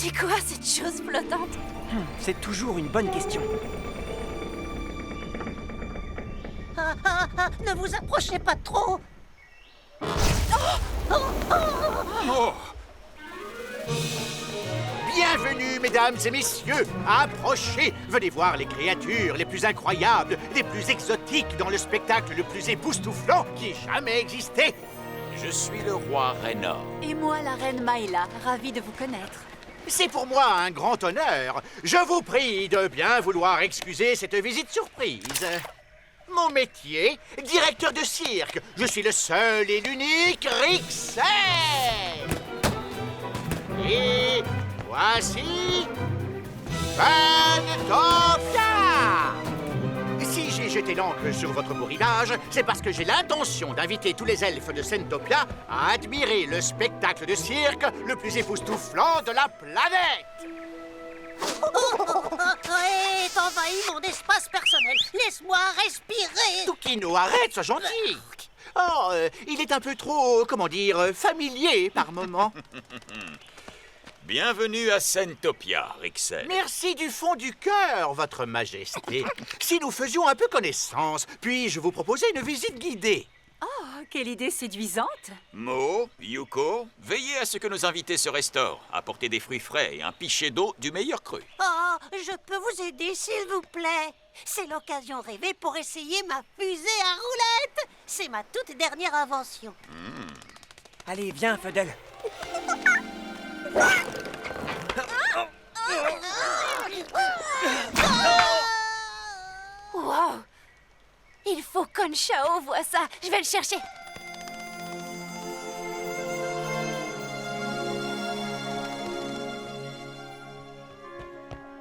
C'est quoi cette chose flottante? C'est toujours une bonne question. Ne vous approchez pas trop. Oh! Bienvenue, mesdames et messieurs. Approchez. Venez voir les créatures les plus incroyables, les plus exotiques dans le spectacle le plus époustouflant qui ait jamais existé. Je suis le roi Raynor. Et moi, la reine Maïla, ravie de vous connaître. C'est pour moi un grand honneur. Je vous prie de bien vouloir excuser cette visite surprise. Mon métier, directeur de cirque. Je suis le seul et l'unique Rixel. Et voici Fantopia. Si j'ai jeté l'encre sur votre beau rivage, c'est parce que j'ai l'intention d'inviter tous les elfes de Sentopia à admirer le spectacle de cirque le plus époustouflant de la planète. Hé, t'envahis mon espace personnel. Laisse-moi respirer. Toukino, arrête, sois gentil. Oh, il est un peu trop, comment dire, familier par moments. Bienvenue à Sentopia, Rixel. Merci du fond du cœur, votre majesté. Si nous faisions un peu connaissance, puis-je vous proposer une visite guidée? Oh, quelle idée séduisante! Mo, Yuko, veillez à ce que nos invités se restaurent. Apportez des fruits frais et un pichet d'eau du meilleur cru. Oh, je peux vous aider, s'il vous plaît. C'est l'occasion rêvée pour essayer ma fusée à roulettes. C'est ma toute dernière invention. Allez, viens, Fudel. Wow! Il faut qu'Onchao voit ça. Je vais le chercher.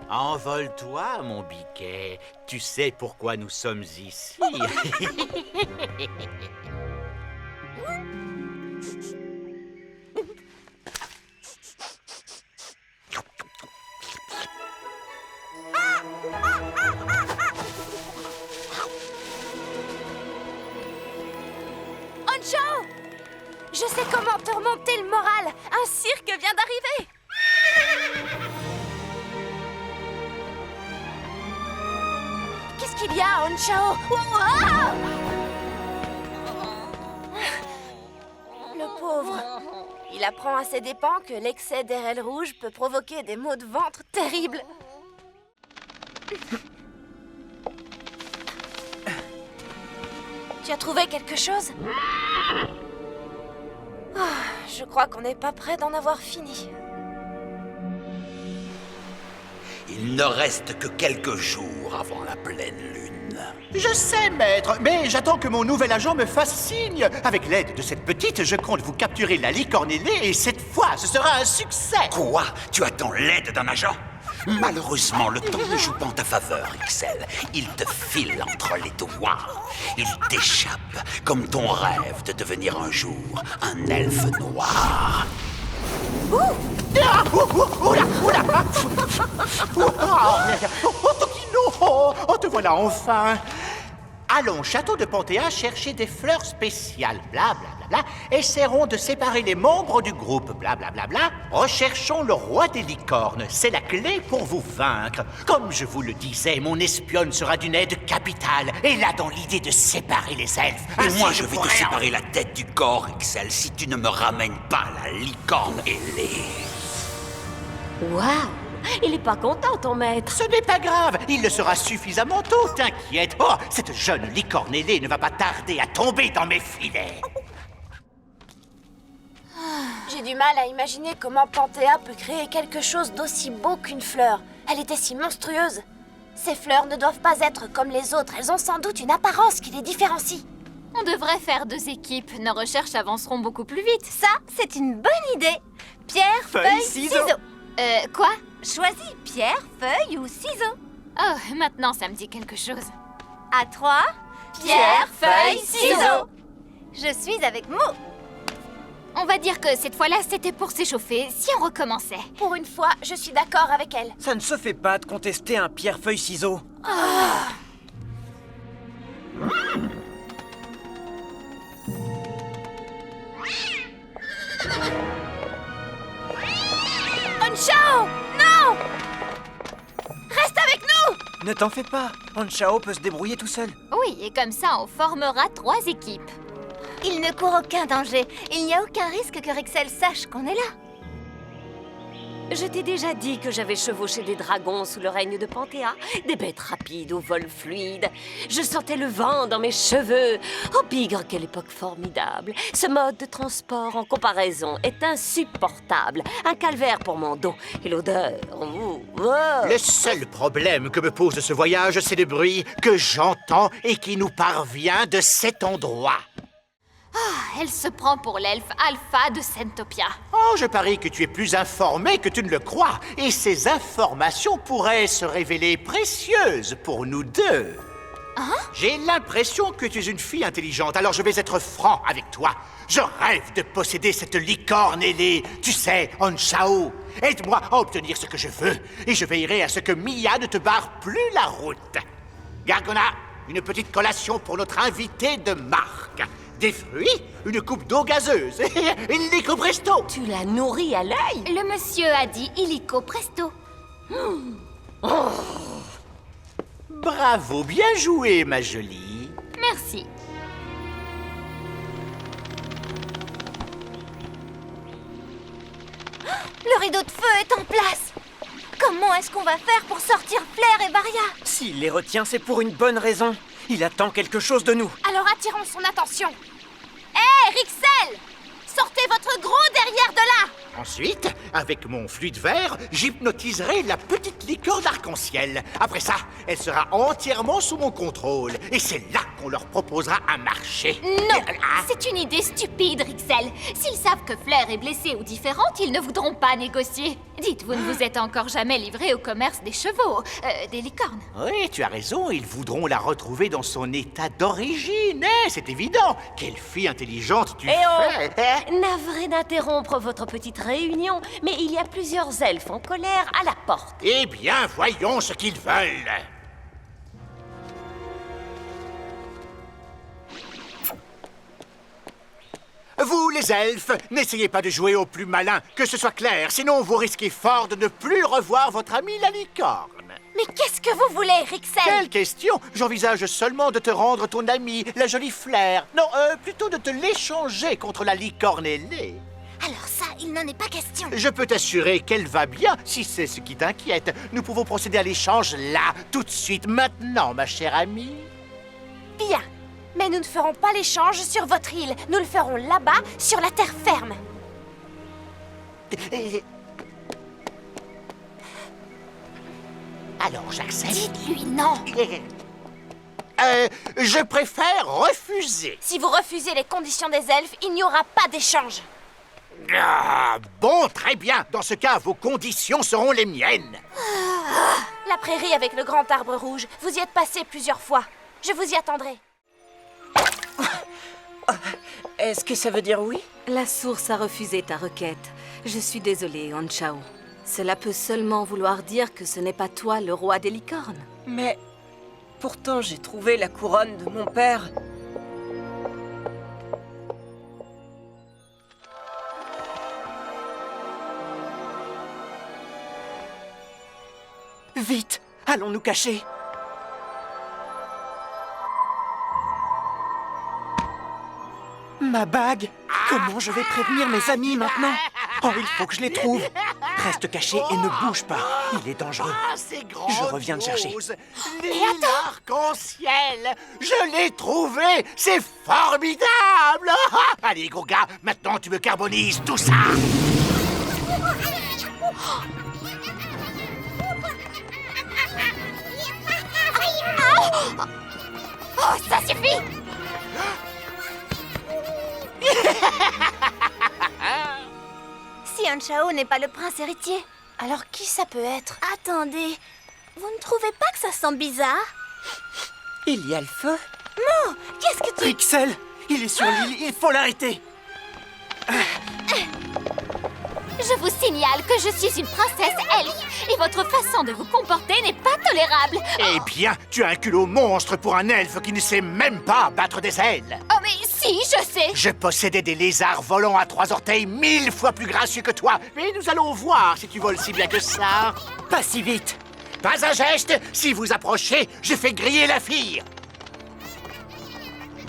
Envole-toi, mon biquet. Tu sais pourquoi nous sommes ici. Onchao! Je sais comment te remonter le moral. Un cirque vient d'arriver. Qu'est-ce qu'il y a, Onchao? Le pauvre. Il apprend à ses dépens que l'excès d'RL rouge peut provoquer des maux de ventre terribles. Tu as trouvé quelque chose? Je crois qu'on n'est pas près d'en avoir fini. Il ne reste que quelques jours avant la pleine lune. Je sais, maître, mais j'attends que mon nouvel agent me fasse signe. Avec l'aide de cette petite, je compte vous capturer la licorne ailée et cette fois, ce sera un succès. Quoi? Tu attends l'aide d'un agent? Malheureusement, le temps ne joue pas en ta faveur, Rixel. Il te file entre les doigts. Il t'échappe, comme ton rêve de devenir un jour un elfe noir. Ah, oula, oula. Toukino, oh, te voilà enfin. Allons, château de Panthéa, chercher des fleurs spéciales, blablabla. Essaierons de séparer les membres du groupe, blablabla. Recherchons le roi des licornes, c'est la clé pour vous vaincre. Comme je vous le disais, mon espionne sera d'une aide capitale. Et là, dans l'idée de séparer les elfes. Et Ainsi, moi, je vais te pourrai séparer la tête du corps, Rixel, si tu ne me ramènes pas la licorne ailée. Waouh! Il est pas content, ton maître. Ce n'est pas grave, il le sera suffisamment tôt, t'inquiète. Oh, cette jeune licorne ailée ne va pas tarder à tomber dans mes filets. J'ai du mal à imaginer comment Panthéa peut créer quelque chose d'aussi beau qu'une fleur. Elle était si monstrueuse. Ces fleurs ne doivent pas être comme les autres. Elles ont sans doute une apparence qui les différencie. On devrait faire 2 équipes. Nos recherches avanceront beaucoup plus vite. Ça, c'est une bonne idée. Pierre, feuille, ciseaux. Quoi? Choisis pierre, feuille ou ciseaux. Oh, maintenant ça me dit quelque chose. À 3, pierre, feuille, ciseaux. Je suis avec Mo. On va dire que cette fois-là, c'était pour s'échauffer, si on recommençait. Pour une fois, je suis d'accord avec elle. Ça ne se fait pas de contester un pierre-feuille-ciseau. Anshao! Non! Reste avec nous! Ne t'en fais pas, Anshao peut se débrouiller tout seul. Oui, et comme ça, on formera 3 équipes. Il ne court aucun danger. Il n'y a aucun risque que Rixel sache qu'on est là. Je t'ai déjà dit que j'avais chevauché des dragons sous le règne de Panthéa, des bêtes rapides au vol fluide. Je sentais le vent dans mes cheveux. Oh, bigre, quelle époque formidable! Ce mode de transport en comparaison est insupportable. Un calvaire pour mon dos. Et l'odeur... Le seul problème que me pose ce voyage, c'est le bruit que j'entends et qui nous parvient de cet endroit. Elle se prend pour l'elfe Alpha de Sentopia. Oh, je parie que tu es plus informé que tu ne le crois. Et ces informations pourraient se révéler précieuses pour nous deux. J'ai l'impression que tu es une fille intelligente, alors je vais être franc avec toi. Je rêve de posséder cette licorne ailée. Tu sais, Anshao, aide-moi à obtenir ce que je veux. Et je veillerai à ce que Mia ne te barre plus la route. Gargona, une petite collation pour notre invité de marque. Des fruits, une coupe d'eau gazeuse et illico presto. Tu l'as nourri à l'œil? Le monsieur a dit illico presto. Bravo, bien joué, ma jolie. Merci. Le rideau de feu est en place. Comment est-ce qu'on va faire pour sortir Flair et Varia? S'il les retient, c'est pour une bonne raison. Il attend quelque chose de nous. Alors attirons son attention. Hé, Rixel! Sortez votre gros derrière de là! Ensuite, avec mon fluide vert, j'hypnotiserai la petite licorne arc-en-ciel. Après ça, elle sera entièrement sous mon contrôle. Et c'est là qu'on leur proposera un marché. Non, c'est une idée stupide, Rixel. S'ils savent que Flair est blessée ou différente, ils ne voudront pas négocier. Dites, vous ne vous êtes encore jamais livré au commerce des chevaux, des licornes. Oui, tu as raison, ils voudront la retrouver dans son état d'origine. C'est évident. Quelle fille intelligente tu fais. Navré d'interrompre votre petite réunion, mais il y a plusieurs elfes en colère à la porte. Eh bien, voyons ce qu'ils veulent. Vous, les elfes, n'essayez pas de jouer au plus malin, que ce soit clair, sinon vous risquez fort de ne plus revoir votre amie la licorne. Mais qu'est-ce que vous voulez, Rixel? Quelle question! J'envisage seulement de te rendre ton amie, la jolie Flair. Non, plutôt de te l'échanger contre la licorne ailée. Alors ça, il n'en est pas question. Je peux t'assurer qu'elle va bien, si c'est ce qui t'inquiète. Nous pouvons procéder à l'échange là, tout de suite, maintenant, ma chère amie. Bien. Mais nous ne ferons pas l'échange sur votre île. Nous le ferons là-bas, sur la terre ferme. Alors, j'accepte. Dites-lui non. Je préfère refuser. Si vous refusez les conditions des elfes, il n'y aura pas d'échange. Ah, bon, très bien. Dans ce cas, vos conditions seront les miennes. La prairie avec le grand arbre rouge. Vous y êtes passé plusieurs fois. Je vous y attendrai. Est-ce que ça veut dire oui? La source a refusé ta requête. Je suis désolée, Anshao. Cela peut seulement vouloir dire que ce n'est pas toi le roi des licornes. Mais pourtant, j'ai trouvé la couronne de mon père. Vite, allons nous cacher. Ma bague! Comment je vais prévenir mes amis maintenant? Oh, il faut que je les trouve. Reste caché et ne bouge pas. Il est dangereux. Ah, c'est grand. Je reviens de chercher. L'île arc-en-ciel! Je l'ai trouvé! C'est formidable! Allez, gros gars, maintenant tu me carbonises tout ça! Oh, ça suffit! Si Anshao n'est pas le prince héritier. Alors qui ça peut être? Attendez, vous ne trouvez pas que ça sent bizarre? Il y a le feu. Non, qu'est-ce que tu... Rixel, il est sur l'île, il faut l'arrêter. Je vous signale que je suis une princesse elfe et votre façon de vous comporter n'est pas tolérable. Eh bien, tu as un culot monstre pour un elfe qui ne sait même pas battre des ailes. Oh mais Si, je sais. Je possédais des lézards volants à 3 orteils 1000 fois plus gracieux que toi. Mais nous allons voir si tu voles si bien que ça. Pas si vite. Pas un geste. Si vous approchez, je fais griller la fille.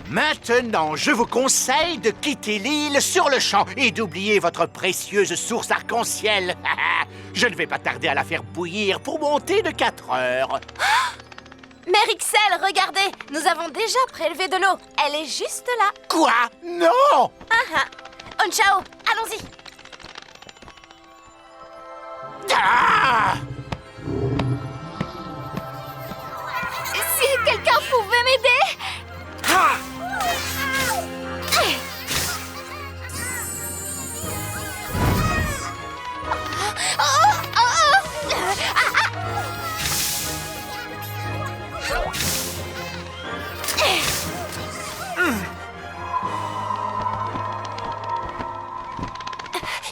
Maintenant, je vous conseille de quitter l'île sur le champ et d'oublier votre précieuse source arc-en-ciel. Je ne vais pas tarder à la faire bouillir pour monter de 4 heures. Mère Ixelle, regardez, nous avons déjà prélevé de l'eau. Elle est juste là. Quoi? Non! Onchao, allons-y. Ah! Si quelqu'un pouvait m'aider. Ah!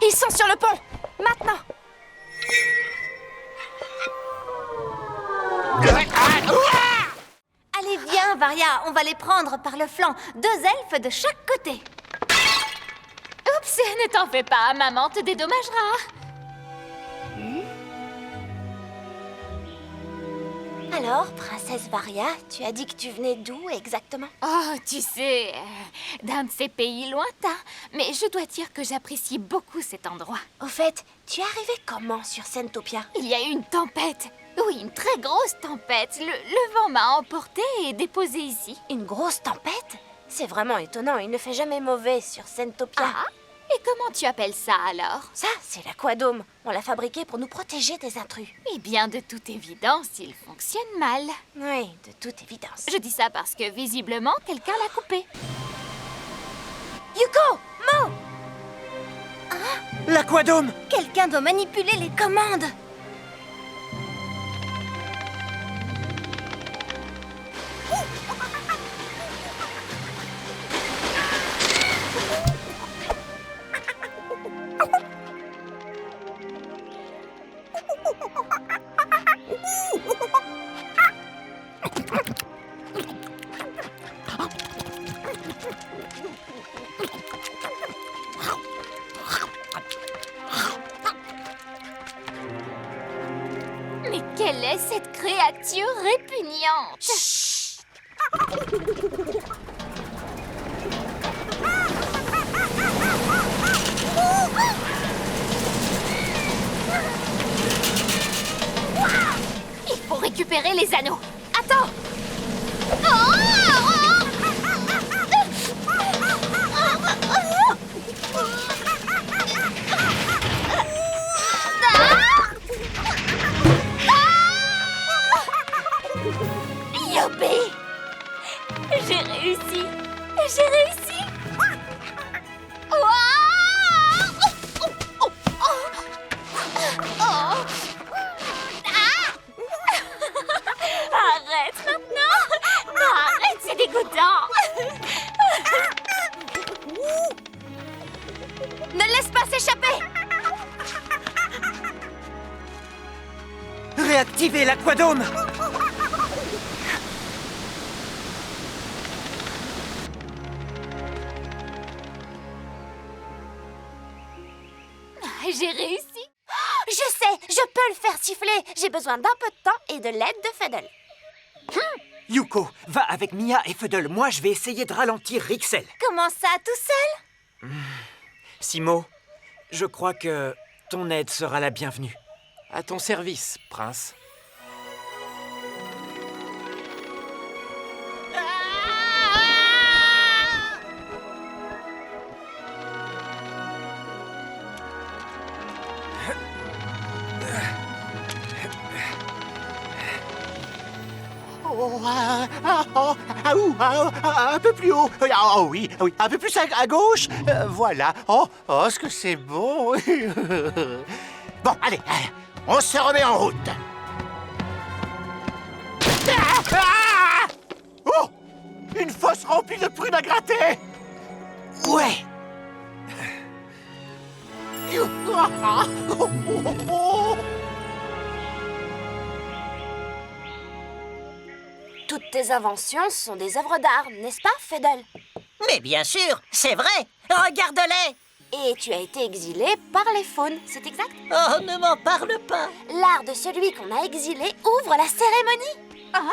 Ils sont sur le pont. Maintenant. Allez, viens, Varia, on va les prendre par le flanc. 2 elfes de chaque côté. Oups, ne t'en fais pas, maman te dédommagera. Alors, princesse Varia, tu as dit que tu venais d'où exactement? Oh, tu sais, d'un de ces pays lointains. Mais je dois dire que j'apprécie beaucoup cet endroit. Au fait, tu es arrivé comment sur Sentopia? Il y a eu une tempête. Oui, une très grosse tempête. Le vent m'a emporté et déposé ici. Une grosse tempête? C'est vraiment étonnant, il ne fait jamais mauvais sur Sentopia. Ah, et comment tu appelles ça alors? Ça, c'est l'aquadôme. On l'a fabriqué pour nous protéger des intrus. Eh bien, de toute évidence, il fonctionne mal. Oui, de toute évidence. Je dis ça parce que, visiblement, quelqu'un l'a coupé. Yuko! Mo! L'aquadôme! Quelqu'un doit manipuler les commandes. Mais quelle est cette créature répugnante? Il faut récupérer les anneaux. Attends! Youpi! J'ai réussi! J'ai réussi! Arrête maintenant! Non, arrête, c'est dégoûtant! Ne laisse pas s'échapper! Réactivez l'aquadôme! J'ai réussi! Je sais, je peux le faire siffler. J'ai besoin d'un peu de temps et de l'aide de Feddle. Yuko, va avec Mia et Feddle. Moi, je vais essayer de ralentir Rixel. Comment ça, tout seul? Simo, je crois que ton aide sera la bienvenue. À ton service, prince. Un peu plus haut. Ah oui, oui, un peu plus à gauche. Voilà. Oh, ce que c'est beau. Bon, allez, on se remet en route. Oh, une fosse remplie de prunes à gratter. Ouais! Toutes tes inventions sont des œuvres d'art, n'est-ce pas, Feddle? Mais bien sûr, c'est vrai. Regarde-les. Et tu as été exilé par les faunes, c'est exact? Oh, ne m'en parle pas. L'art de celui qu'on a exilé ouvre la cérémonie. Hein?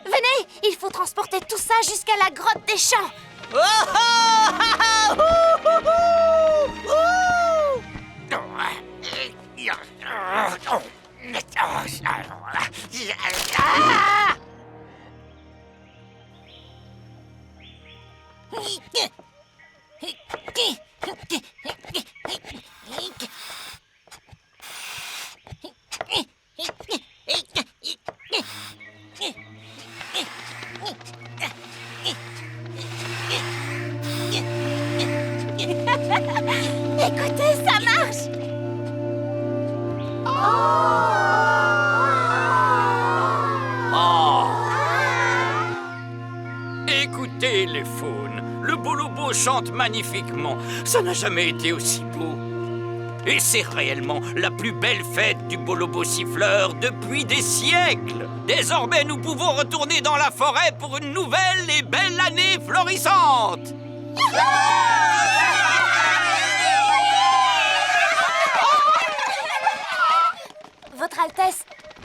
Venez, il faut transporter tout ça jusqu'à la grotte des champs. Oh, oh, ah, ah, ouh, ouh, ouh. Écoutez, ça marche. Écoutez les faunes, le bolobo chante magnifiquement. Ça n'a jamais été aussi beau. Et c'est réellement la plus belle fête du bolobo siffleur depuis des siècles. Désormais, nous pouvons retourner dans la forêt pour une nouvelle et belle année florissante. Votre Altesse,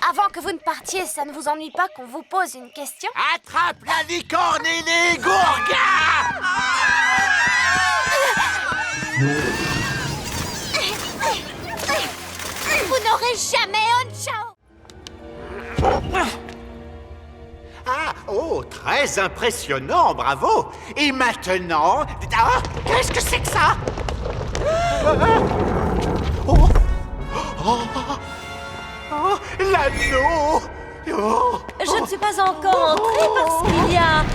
avant que vous ne partiez, ça ne vous ennuie pas qu'on vous pose une question? Attrape la licorne et les gourgas! Vous n'aurez jamais Honcho! Ah, oh, très impressionnant, bravo! Et maintenant... Ah, qu'est-ce que c'est que ça? Oh, oh, oh, l'anneau! Oh, Je ne suis pas encore entrée parce qu'il y a...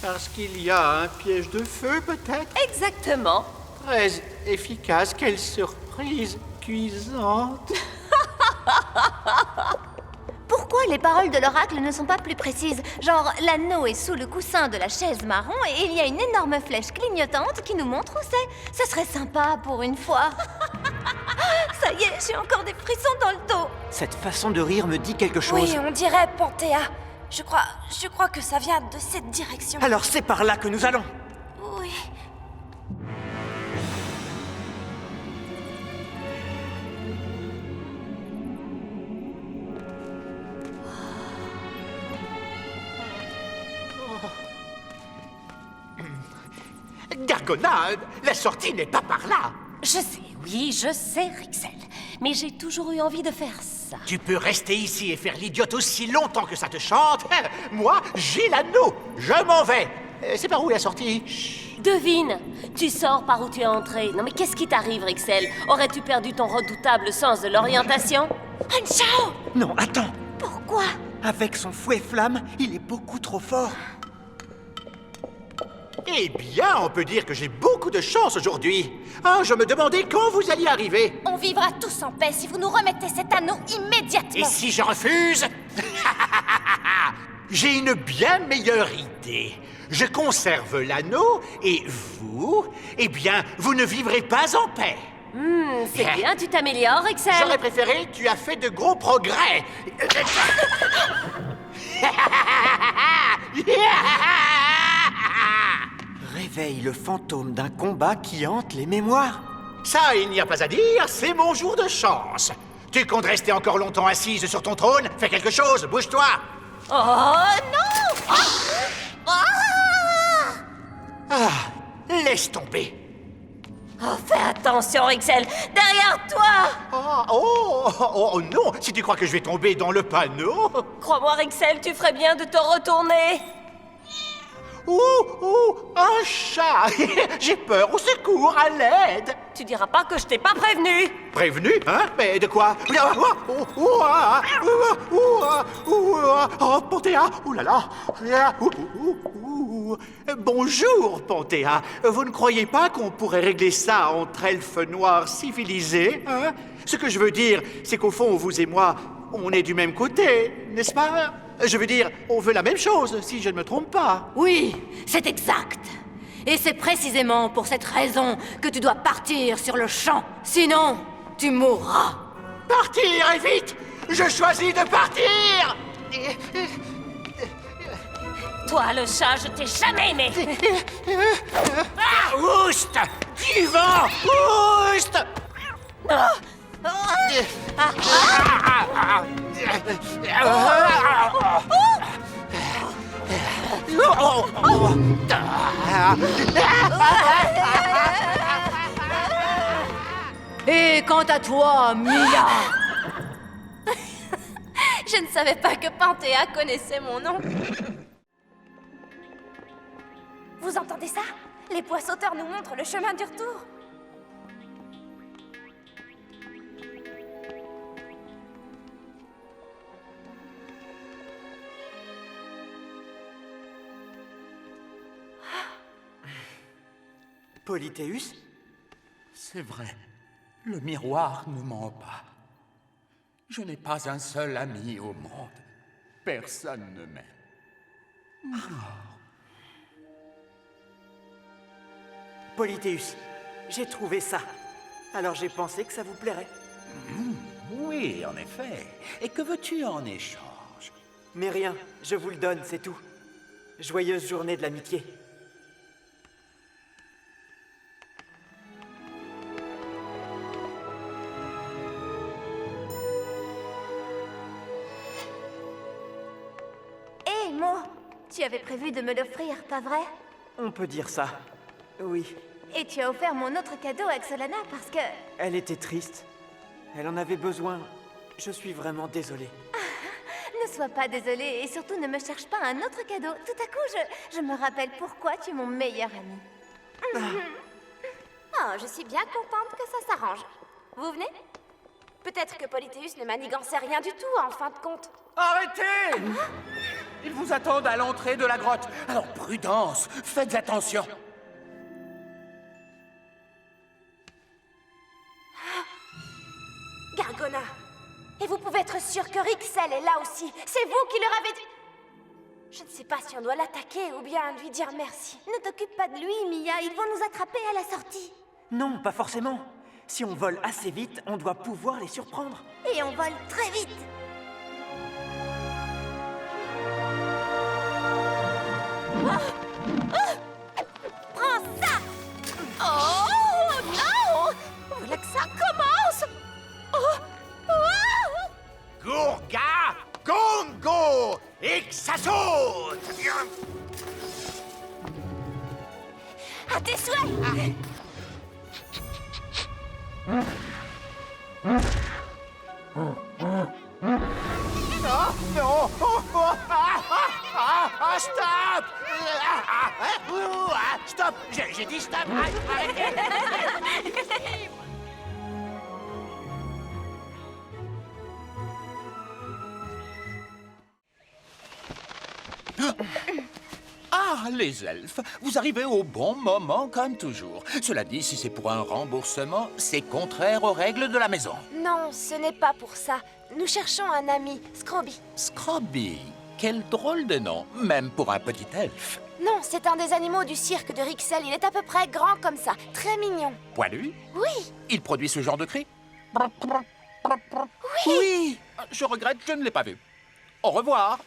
parce qu'il y a un piège de feu, peut-être? Exactement. Très efficace, quelle surprise cuisante! Pourquoi les paroles de l'oracle ne sont pas plus précises? Genre, l'anneau est sous le coussin de la chaise marron et il y a une énorme flèche clignotante qui nous montre où c'est. Ce serait sympa pour une fois. Ça y est, j'ai encore des frissons dans le dos. Cette façon de rire me dit quelque chose. Oui, on dirait Panthéa. Je crois que ça vient de cette direction. Alors c'est par là que nous allons. Oui. Gargona, la sortie n'est pas par là! Je sais, oui, je sais, Rixel. Mais j'ai toujours eu envie de faire ça. Tu peux rester ici et faire l'idiote aussi longtemps que ça te chante. Moi, j'ai l'anneau. Je m'en vais. C'est par où la sortie? Chut. Devine, tu sors par où tu es entré. Non mais qu'est-ce qui t'arrive, Rixel? Aurais-tu perdu ton redoutable sens de l'orientation? Honcho! Non, attends. Pourquoi? Avec son fouet flamme, il est beaucoup trop fort. Eh bien, on peut dire que j'ai beaucoup de chance aujourd'hui. Ah, je me demandais quand vous alliez arriver. On vivra tous en paix si vous nous remettez cet anneau immédiatement. Et si je refuse? J'ai une bien meilleure idée. Je conserve l'anneau et vous, eh bien, vous ne vivrez pas en paix. C'est bien, tu t'améliores, Rixel. J'aurais préféré, tu as fait de gros progrès. Réveille le fantôme d'un combat qui hante les mémoires. Ça, il n'y a pas à dire, c'est mon jour de chance. Tu comptes rester encore longtemps assise sur ton trône? Fais quelque chose, bouge-toi. Oh non! Ah, laisse tomber. Oh, fais attention, Rixel. Derrière toi! Oh non, si tu crois que je vais tomber dans le panneau. Crois-moi, Rixel, tu ferais bien de te retourner. Un chat. J'ai peur, au secours, à l'aide. Tu diras pas que je t'ai pas prévenu. Prévenu? Hein? Mais de quoi? Oh, Panthéa! Oh là là! Bonjour, Panthéa. Vous ne croyez pas qu'on pourrait régler ça entre elfes noirs civilisés, hein? Ce que je veux dire, c'est qu'au fond, vous et moi, on est du même côté, n'est-ce pas? Je veux dire, on veut la même chose, si je ne me trompe pas. Oui, c'est exact. Et c'est précisément pour cette raison que tu dois partir sur le champ. Sinon, tu mourras. Partir, et vite! Je choisis de partir! Toi, le chat, je t'ai jamais aimé. Oust! Du vent! Oust! Et quant à toi, Mia, Je ne savais pas que Panthéa connaissait mon nom. Vous entendez ça? Les pois sauteurs nous montrent le chemin du retour. Polythéus? C'est vrai, le miroir ne ment pas. Je n'ai pas un seul ami au monde. Personne ne m'aime. Polythéus, j'ai trouvé ça. Alors j'ai pensé que ça vous plairait. Oui, en effet. Et que veux-tu en échange? Mais rien, je vous le donne, c'est tout. Joyeuse journée de l'amitié. Hé, Mo, tu avais prévu de me l'offrir, pas vrai? On peut dire ça. Oui, Et tu as offert mon autre cadeau à Xolana parce que... elle était triste. Elle en avait besoin. Je suis vraiment désolé. Ne sois pas désolée et surtout ne me cherche pas un autre cadeau. Tout à coup, je me rappelle pourquoi tu es mon meilleur ami. Oh, je suis bien contente que ça s'arrange. Vous venez? Peut-être que Polythéus ne manigançait rien du tout, en fin de compte. Arrêtez! Ils vous attendent à l'entrée de la grotte. Alors prudence, faites attention. Gargona. Et vous pouvez être sûr que Rixel est là aussi. C'est vous qui leur avez dit... Je ne sais pas si on doit l'attaquer ou bien lui dire merci. Ne t'occupe pas de lui, Mia. Ils vont nous attraper à la sortie. Non, pas forcément. Si on vole assez vite, on doit pouvoir les surprendre. Et on vole très vite. Prends ça! Oh non! Voilà que ça commence! Oh! Gourga! Gongo! Et que ça saute! À tes souhaits! Non! Stop! Stop! J'ai dit stop! Arrêtez! Ah, les elfes, vous arrivez au bon moment comme toujours. Cela dit, si c'est pour un remboursement, c'est contraire aux règles de la maison. Non, ce n'est pas pour ça. Nous cherchons un ami, Scroby. Scroby, quel drôle de nom, même pour un petit elfe. Non, c'est un des animaux du cirque de Rixel. Il est à peu près grand comme ça, très mignon. Poilu? Oui, Il produit ce genre de cri? Oui! Je regrette, je ne l'ai pas vu. Au revoir.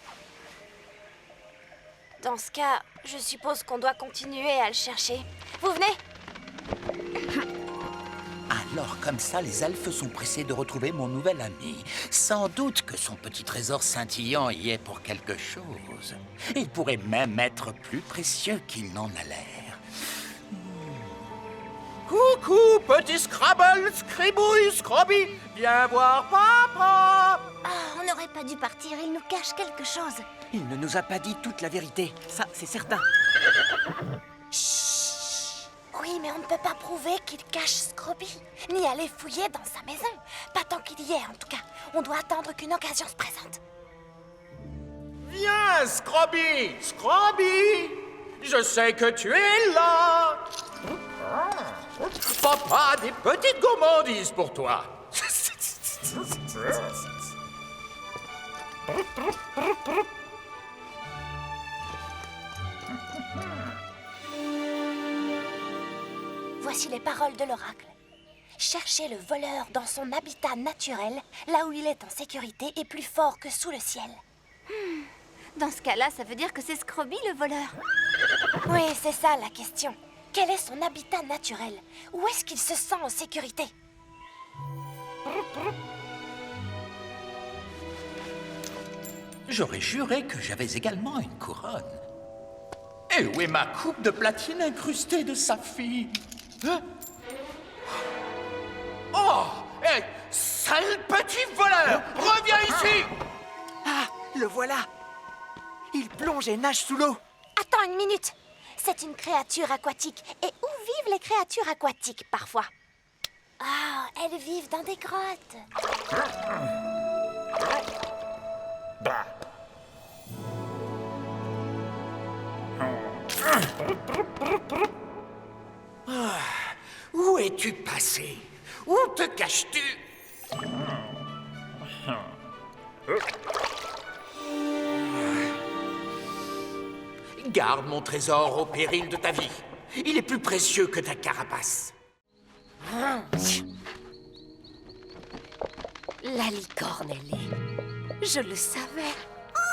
dans ce cas, je suppose qu'on doit continuer à le chercher. Vous venez? Alors, comme ça, les elfes sont pressés de retrouver mon nouvel ami. Sans doute que son petit trésor scintillant y est pour quelque chose. Il pourrait même être plus précieux qu'il n'en a l'air. Coucou, petit Scrabble, Scribouille, Scroby. Viens voir papa. On n'aurait pas dû partir, il nous cache quelque chose. Il ne nous a pas dit toute la vérité, ça c'est certain. Oui, mais on ne peut pas prouver qu'il cache Scroby, ni aller fouiller dans sa maison. Pas tant qu'il y est, en tout cas. On doit attendre qu'une occasion se présente. Viens, Scroby, Scroby. Je sais que tu es là. Papa a des petites gourmandises pour toi. Voici les paroles de l'oracle. Cherchez le voleur dans son habitat naturel, là où il est en sécurité et plus fort que sous le ciel. Dans ce cas-là, ça veut dire que c'est Scroby le voleur. Oui, c'est ça la question. Quel est son habitat naturel? Où est-ce qu'il se sent en sécurité? J'aurais juré que j'avais également une couronne. Et où est ma coupe de platine incrustée de saphir? Hein? Oh! Hé! Sale petit voleur! Reviens ici! Ah, le voilà! Il plonge et nage sous l'eau. Attends une minute. C'est une créature aquatique. Et où vivent les créatures aquatiques, parfois? Ah, elles vivent dans des grottes. Où es-tu passé? Où te caches-tu? Garde mon trésor au péril de ta vie. Il est plus précieux que ta carapace. La licorne, elle est. Je le savais.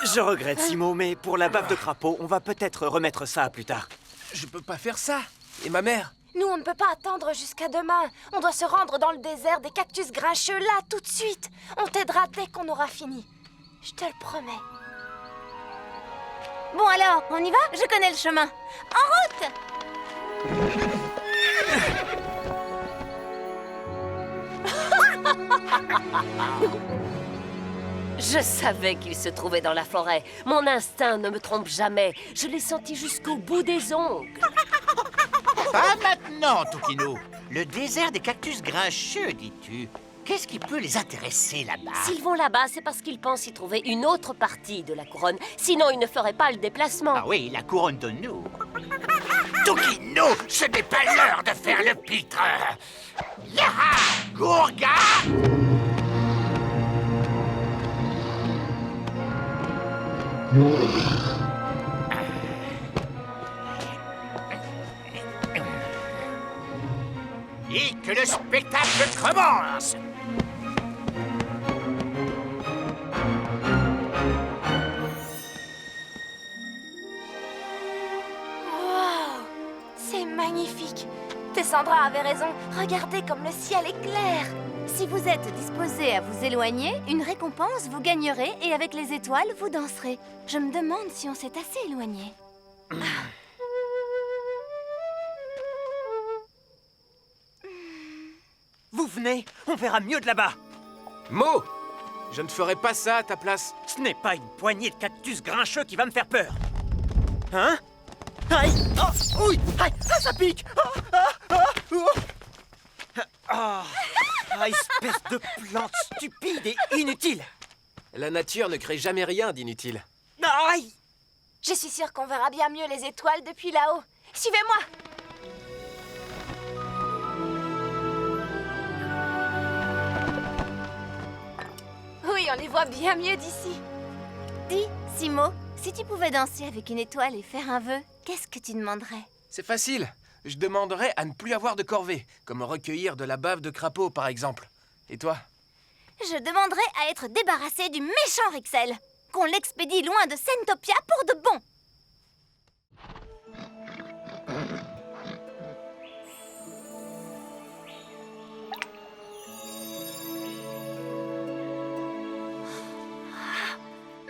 Je regrette, Simo, mais pour la bave de crapaud, on va peut-être remettre ça plus tard. Je peux pas faire ça. Et ma mère? Nous, on ne peut pas attendre jusqu'à demain. On doit se rendre dans le désert des cactus grincheux, là, tout de suite. On t'aidera dès qu'on aura fini. Je te le promets. Bon alors, on y va? Je connais le chemin. En route! Je savais qu'il se trouvait dans la forêt. Mon instinct ne me trompe jamais. Je l'ai senti jusqu'au bout des ongles. Pas maintenant, Toukinou. Le désert des cactus grincheux, dis-tu. Qu'est-ce qui peut les intéresser là-bas? S'ils vont là-bas, c'est parce qu'ils pensent y trouver une autre partie de la couronne. Sinon, ils ne feraient pas le déplacement. Ah oui, la couronne de nous. Toukinou, ce n'est pas l'heure de faire le pitre. Yaha! Gourga! Et que le spectacle commence! Wow! C'est magnifique. Tessandra avait raison. Regardez comme le ciel est clair. Si vous êtes disposé à vous éloigner, une récompense vous gagnerez et avec les étoiles, vous danserez. Je me demande si on s'est assez éloigné. Vous venez, on verra mieux de là-bas. Mo! Je ne ferai pas ça à ta place. Ce n'est pas une poignée de cactus grincheux qui va me faire peur. Hein? Aïe! Oh! Oui! Aïe! Ah, ça pique! Espèce de plante stupide et inutile! La nature ne crée jamais rien d'inutile. Aïe! Je suis sûre qu'on verra bien mieux les étoiles depuis là-haut. Suivez-moi! Oui, on les voit bien mieux d'ici. Dis, Simo, si tu pouvais danser avec une étoile et faire un vœu, qu'est-ce que tu demanderais? C'est facile. Je demanderais à ne plus avoir de corvée, comme recueillir de la bave de crapaud, par exemple. Et toi? Je demanderais à être débarrassé du méchant Rixel. Qu'on l'expédie loin de Sentopia pour de bon.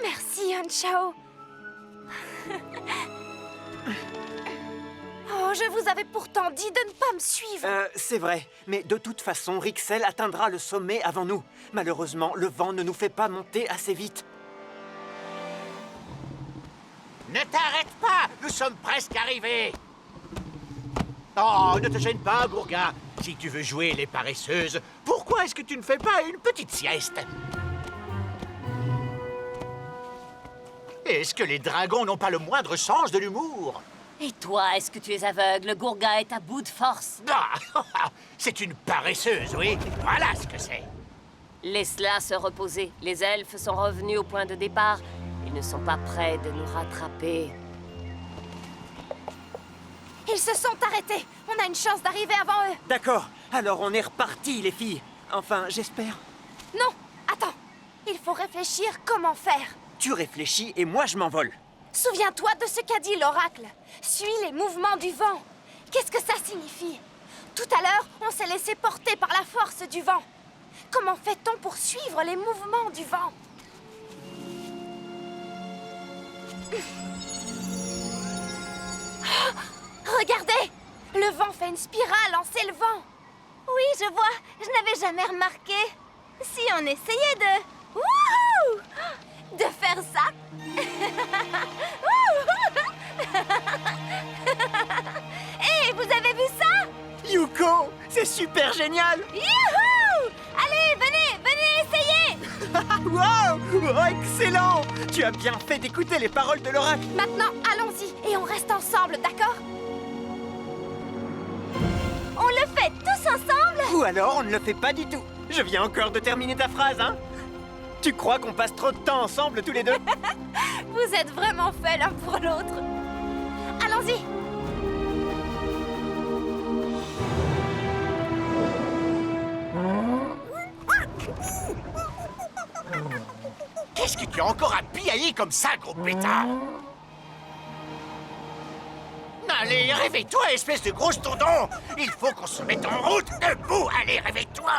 Merci, Hanchao. Oh, je vous avais pourtant dit de ne pas me suivre. C'est vrai, mais de toute façon, Rixel atteindra le sommet avant nous. Malheureusement, le vent ne nous fait pas monter assez vite. Ne t'arrête pas, nous sommes presque arrivés. Oh, ne te gêne pas, Gourga. Si tu veux jouer les paresseuses, pourquoi est-ce que tu ne fais pas une petite sieste? Est-ce que les dragons n'ont pas le moindre sens de l'humour? Et toi, est-ce que tu es aveugle? Gourga est à bout de force. Ah, c'est une paresseuse, oui. Voilà ce que c'est. Laisse-la se reposer. Les elfes sont revenus au point de départ. Ils ne sont pas prêts de nous rattraper. Ils se sont arrêtés. On a une chance d'arriver avant eux. D'accord, alors on est repartis, les filles. Enfin, j'espère. Non, attends. Il faut réfléchir comment faire. Tu réfléchis et moi je m'envole. Souviens-toi de ce qu'a dit l'oracle. Suis les mouvements du vent. Qu'est-ce que ça signifie? Tout à l'heure, on s'est laissé porter par la force du vent. Comment fait-on pour suivre les mouvements du vent? Regardez! Le vent fait une spirale en s'élevant. Oui, je vois. Je n'avais jamais remarqué. Si on essayait de... Wouhou! De faire ça. Hé, vous avez vu ça? Yuko, c'est super génial! Youhou! Allez, venez essayer! Wow! Oh, excellent! Tu as bien fait d'écouter les paroles de l'oracle. Maintenant, allons-y et on reste ensemble, d'accord? On le fait tous ensemble? Ou alors on ne le fait pas du tout. Je viens encore de terminer ta phrase, hein? Tu crois qu'on passe trop de temps ensemble tous les deux? Vous êtes vraiment faits l'un pour l'autre. Allons-y! Qu'est-ce que tu as encore à piailler comme ça, gros pétard? Allez, réveille-toi, espèce de grosse tondon! Il faut qu'on se mette en route! Debout! Allez, réveille-toi!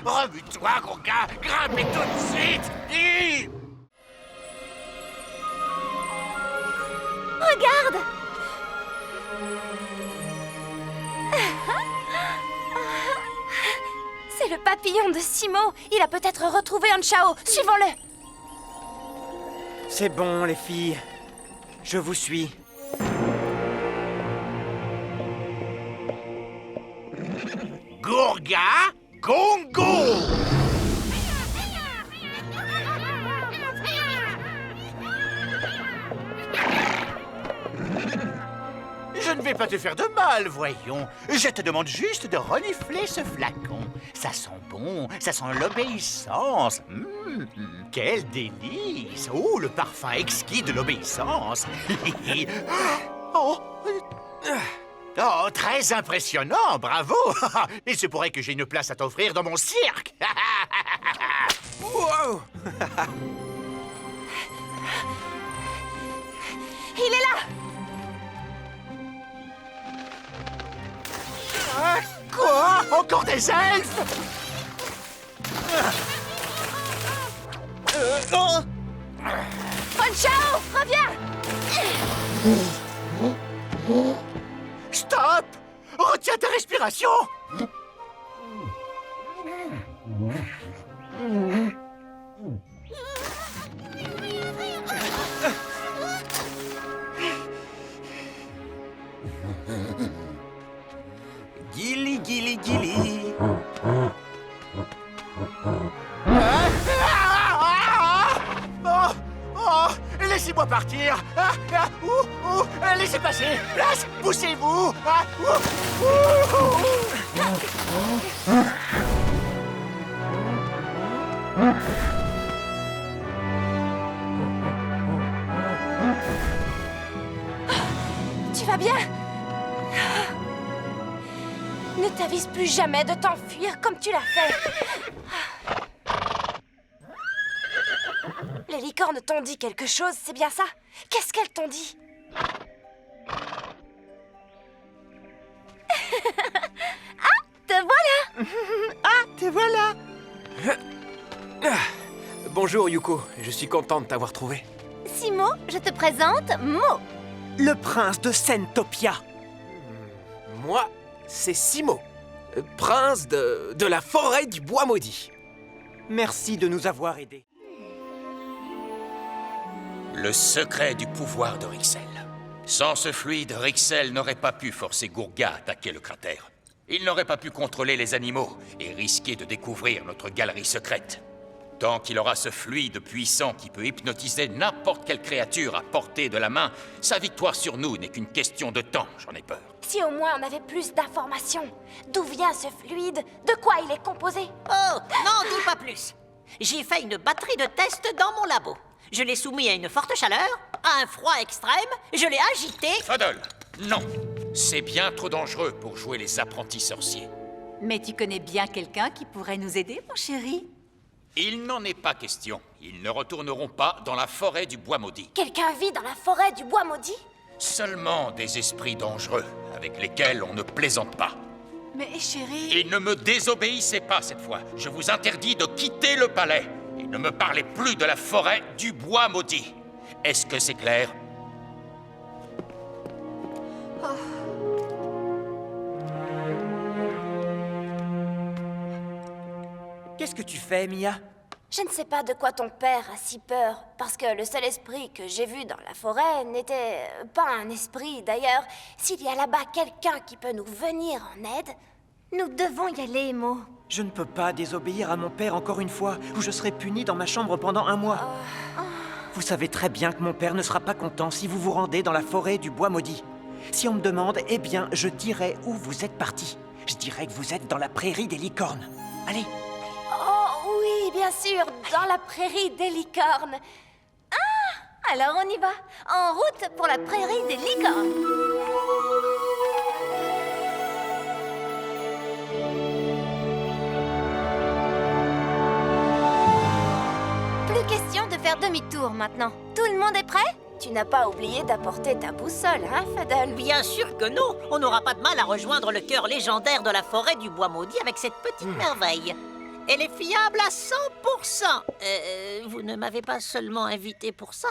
Remue-toi, gros gars! Grimpe tout de suite! Regarde! C'est le papillon de Simo. Il a peut-être retrouvé Anchao. Suivons-le. C'est bon, les filles. Je vous suis. Gourga, Gongo! Je ne vais pas te faire de mal, voyons. Je te demande juste de renifler ce flacon. Ça sent bon, ça sent l'obéissance. Quel délice! Oh, le parfum exquis de l'obéissance. Oh, très impressionnant, bravo! Il se pourrait que j'ai une place à t'offrir dans mon cirque. Wow! Il est là. Quoi? Encore des elfes? Anchao, reviens. Stop! Retiens ta respiration! Gili, gili, gili. Laissez-moi partir! Laissez passer! Place! Poussez-vous! Tu vas bien? Ne t'avise plus jamais de t'enfuir comme tu l'as fait. Les licornes t'ont dit quelque chose, c'est bien ça? Qu'est-ce qu'elles t'ont dit? Ah, te voilà! Ah, te voilà! Bonjour Yuko, je suis content de t'avoir trouvé. Simo, je te présente Mo. Le prince de Sentopia. Moi, c'est Simo, prince de la forêt du bois maudit. Merci de nous avoir aidés. Le secret du pouvoir de Rixel. Sans ce fluide, Rixel n'aurait pas pu forcer Gourga à attaquer le cratère. Il n'aurait pas pu contrôler les animaux et risquer de découvrir notre galerie secrète. Tant qu'il aura ce fluide puissant qui peut hypnotiser n'importe quelle créature à portée de la main, sa victoire sur nous n'est qu'une question de temps, j'en ai peur. Si au moins on avait plus d'informations. D'où vient ce fluide? De quoi il est composé? Oh, n'en dis pas plus. J'ai fait une batterie de tests dans mon labo. Je l'ai soumis à une forte chaleur, à un froid extrême, je l'ai agité... Fadol, non. C'est bien trop dangereux pour jouer les apprentis sorciers. Mais tu connais bien quelqu'un qui pourrait nous aider, mon chéri? Il n'en est pas question. Ils ne retourneront pas dans la forêt du bois maudit. Quelqu'un vit dans la forêt du bois maudit? Seulement des esprits dangereux, avec lesquels on ne plaisante pas. Mais chérie... Et ne me désobéissez pas cette fois. Je vous interdis de quitter le palais. Et ne me parlez plus de la forêt du bois maudit. Est-ce que c'est clair? Qu'est-ce que tu fais, Mia? Je ne sais pas de quoi ton père a si peur, parce que le seul esprit que j'ai vu dans la forêt n'était pas un esprit. D'ailleurs, s'il y a là-bas quelqu'un qui peut nous venir en aide... Nous devons y aller, Emo. Je ne peux pas désobéir à mon père encore une fois, ou je serai puni dans ma chambre pendant un mois. Vous savez très bien que mon père ne sera pas content si vous vous rendez dans la forêt du bois maudit. Si on me demande, eh bien, je dirai où vous êtes parti. Je dirai que vous êtes dans la prairie des licornes. Allez. Oh oui, bien sûr, dans la prairie des licornes. Ah, alors on y va. En route pour la prairie des licornes. Plus question de faire demi-tour maintenant. Tout le monde est prêt? Tu n'as pas oublié d'apporter ta boussole, hein, Fadel? Bien sûr que non. On n'aura pas de mal à rejoindre le cœur légendaire de la forêt du bois maudit avec cette petite merveille. Elle est fiable à 100%. Vous ne m'avez pas seulement invité pour ça.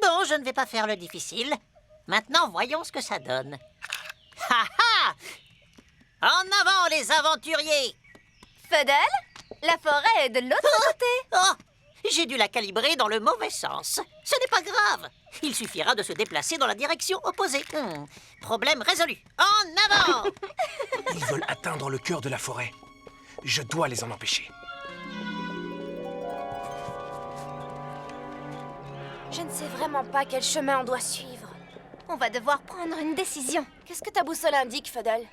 Bon, je ne vais pas faire le difficile. Maintenant, voyons ce que ça donne. Ha ha! En avant, les aventuriers! Fadel, la forêt est de l'autre côté. Oh! J'ai dû la calibrer dans le mauvais sens. Ce n'est pas grave. Il suffira de se déplacer dans la direction opposée. Problème résolu. En avant! Ils veulent atteindre le cœur de la forêt. Je dois les en empêcher. Je ne sais vraiment pas quel chemin on doit suivre. On va devoir prendre une décision. Qu'est-ce que ta boussole indique, Fadel?